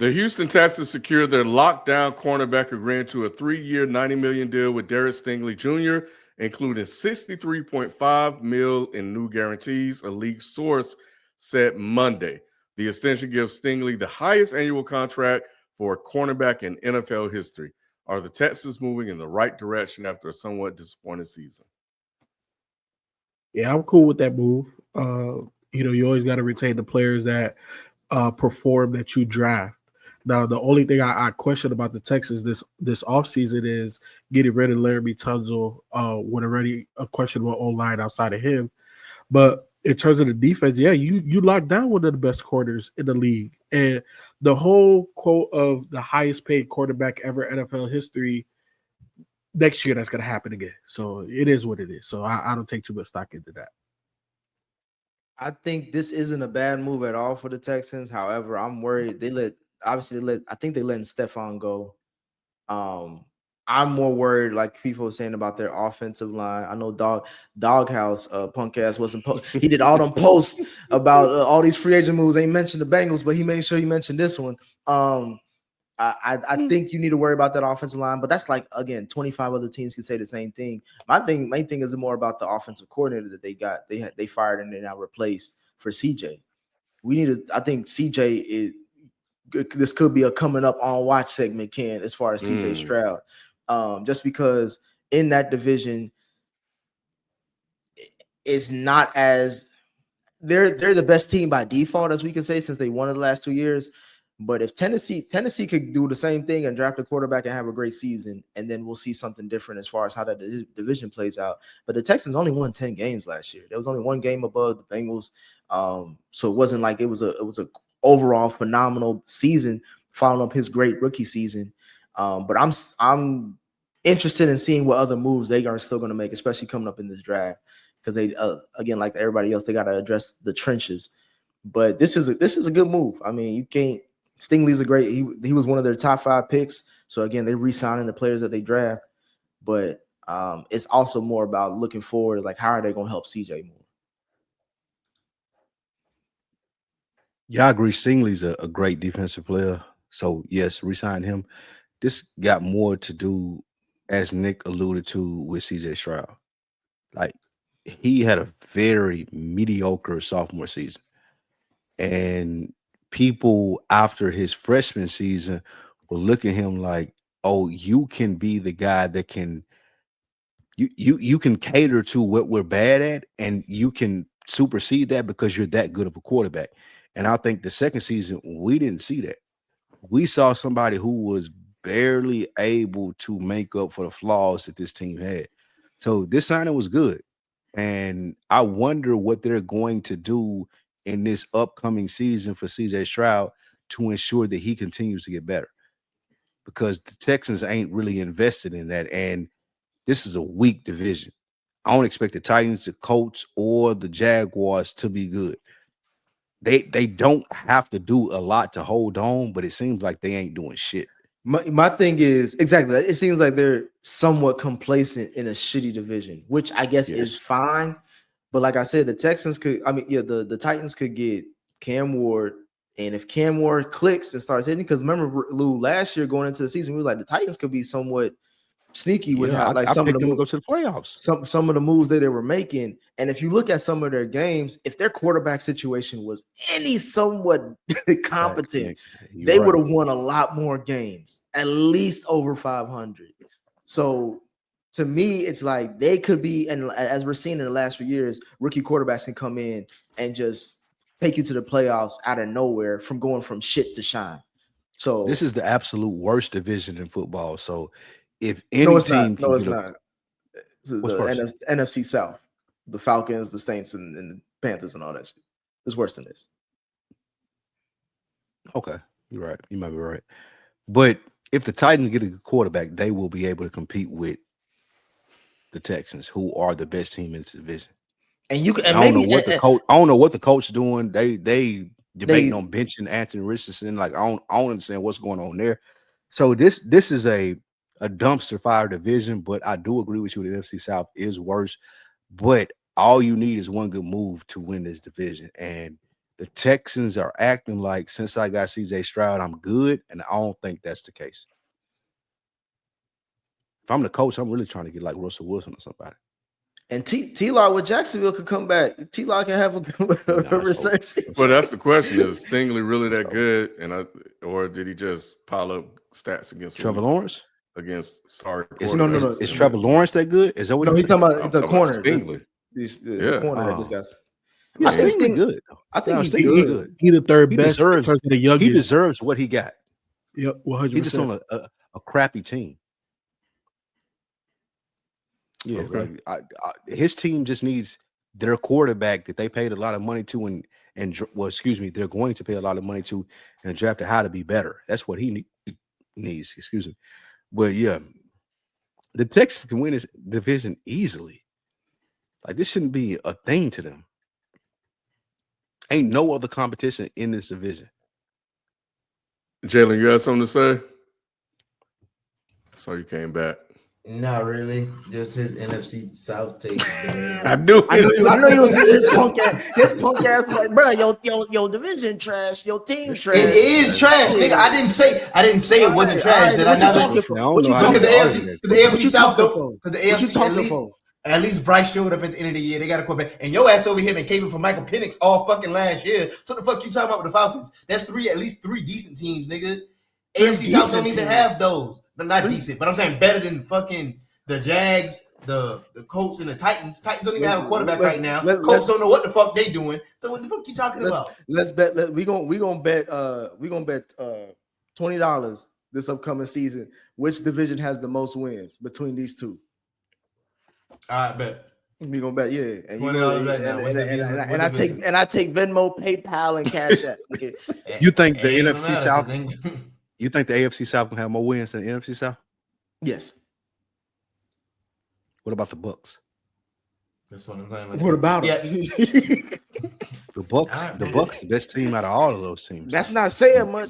The Houston Texans secured their lockdown cornerback agreeing to a 3-year, $90 million deal with Derek Stingley Jr., including 63.5 mil in new guarantees, a league source said Monday. The extension gives Stingley the highest annual contract for a cornerback in NFL history. Are the Texans moving in the right direction after a somewhat disappointing season? Yeah, I'm cool with that move. You always got to retain the players that perform that you draft. Now, the only thing I question about the Texans this offseason is getting rid of Laramie Tunzel with already a questionable O-line outside of him. But in terms of the defense, yeah, you locked down one of the best corners in the league. And the whole quote of the highest paid quarterback ever NFL history, next year that's going to happen again. So it is what it is. So I don't take too much stock into that. I think this isn't a bad move at all for the Texans. However, I'm worried I think they letting Stephon go. I'm more worried, like FIFA was saying, about their offensive line. I know Doghouse punk ass wasn't he did all them posts about all these free agent moves. Ain't mentioned the Bengals, but he made sure he mentioned this one. I think you need to worry about that offensive line, but that's like, again, 25 other teams can say the same thing. Main thing is more about the offensive coordinator that they fired and they now replaced for CJ. I think CJ is. This could be a coming up on watch segment, Ken, as far as CJ Stroud, just because in that division, it's not as they're the best team by default, as we can say, since they won it the last 2 years. But if Tennessee could do the same thing and draft a quarterback and have a great season, and then we'll see something different as far as how that division plays out. But the Texans only won 10 games last year. There was only one game above the Bengals, so it wasn't like it was a overall phenomenal season following up his great rookie season. But I'm interested in seeing what other moves they are still going to make, especially coming up in this draft, because they again, like everybody else, they got to address the trenches. But this is a good move. I mean, you can't. Stingley's a great. He was one of their top 5 picks. So again, they re-signing the players that they draft. But it's also more about looking forward, like how are they going to help CJ more? Yeah, I agree. Stingley's a great defensive player. So yes, re-sign him. This got more to do, as Nick alluded to, with CJ Stroud. Like, he had a very mediocre sophomore season. And people after his freshman season were looking at him like, oh, you can be the guy that can you can cater to what we're bad at, and you can supersede that because you're that good of a quarterback. And I think the second season, we didn't see that. We saw somebody who was barely able to make up for the flaws that this team had. So this signing was good. And I wonder what they're going to do in this upcoming season for CJ Stroud to ensure that he continues to get better. Because the Texans ain't really invested in that. And this is a weak division. I don't expect the Titans, the Colts, or the Jaguars to be good. They don't have to do a lot to hold on, but it seems like they ain't doing shit. My thing is exactly. It seems like they're somewhat complacent in a shitty division, which I guess is fine. But like I said, the Texans could. I mean, yeah, the Titans could get Cam Ward, and if Cam Ward clicks and starts hitting, because remember, Lou, last year going into the season, we were like the Titans could be somewhat sneaky with how like some of the moves, go to the playoffs. Some of the moves that they were making, and if you look at some of their games, if their quarterback situation was any somewhat competent, they would have won a lot more games, at least over 500. So to me, it's like they could be, and as we're seeing in the last few years, rookie quarterbacks can come in and just take you to the playoffs out of nowhere from going from shit to shine. So this is the absolute worst division in football. So if any no, it's team not. No, it's not. The NFC South, the Falcons, the Saints, and the Panthers, and all that shit. It's worse than this. Okay, you're right. You might be right. But if the Titans get a good quarterback, they will be able to compete with the Texans, who are the best team in this division. And you can. And I don't know what the coach. I don't know what the coach doing. They debating on benching Anthony Richardson. Like I don't understand what's going on there. So this is a dumpster fire division, but I do agree with you. The NFC South is worse, but all you need is one good move to win this division, and The Texans are acting like since I got CJ Stroud, I'm good, and I don't think that's the case. If I'm the coach, I'm really trying to get like Russell Wilson or somebody. And T-Law with Jacksonville could come back. T-Law can have a resurgence. But that's the question: is Stingley really that good? Or did he just pile up stats against Trevor Lawrence? Against sorry, No. Is Trevor Lawrence that good? Is that what he's talking about? The corner, Stingley. The corner that just got. Yeah, I think Stingley good. I think he's good. He's the third best. He deserves what he got. Yep, 100%. He's just on a crappy team. Yeah, okay. like his team just needs their quarterback that they paid a lot of money to, they're going to pay a lot of money to, and drafted how to be better. That's what he needs. Excuse me, but yeah, the Texans can win this division easily. Like this shouldn't be a thing to them. Ain't no other competition in this division. Jalen, you had something to say? So you came back. Not really. Just his NFC South take. I know he was his punk ass like, bro, your division trash, your team trash. It is trash, nigga. I didn't say it wasn't trash. What you talking for? The AFC South though, because the AFC at least Bryce showed up at the end of the year. They got a quarterback, and your ass over here been caving for Michael Penix all fucking last year. So the fuck you talking about with the Falcons? That's at least three decent teams, nigga. AFC South don't even have those. But not decent, but I'm saying better than fucking the Jags, the Colts, and the Titans. Titans don't even have a quarterback right now. Colts don't know what the fuck they doing. So what the fuck you talking about? Let's bet. We gonna bet $20 this upcoming season. Which division has the most wins between these two? All right, bet. We gonna bet, yeah. And $20 right now. I take Venmo, PayPal, and Cash App. You think the NFC South? You think the AFC South can have more wins than the NFC South? Yes. What about the Bucks? That's what I'm saying. What about them? The Bucks, the best team out of all of those teams. That's not saying much.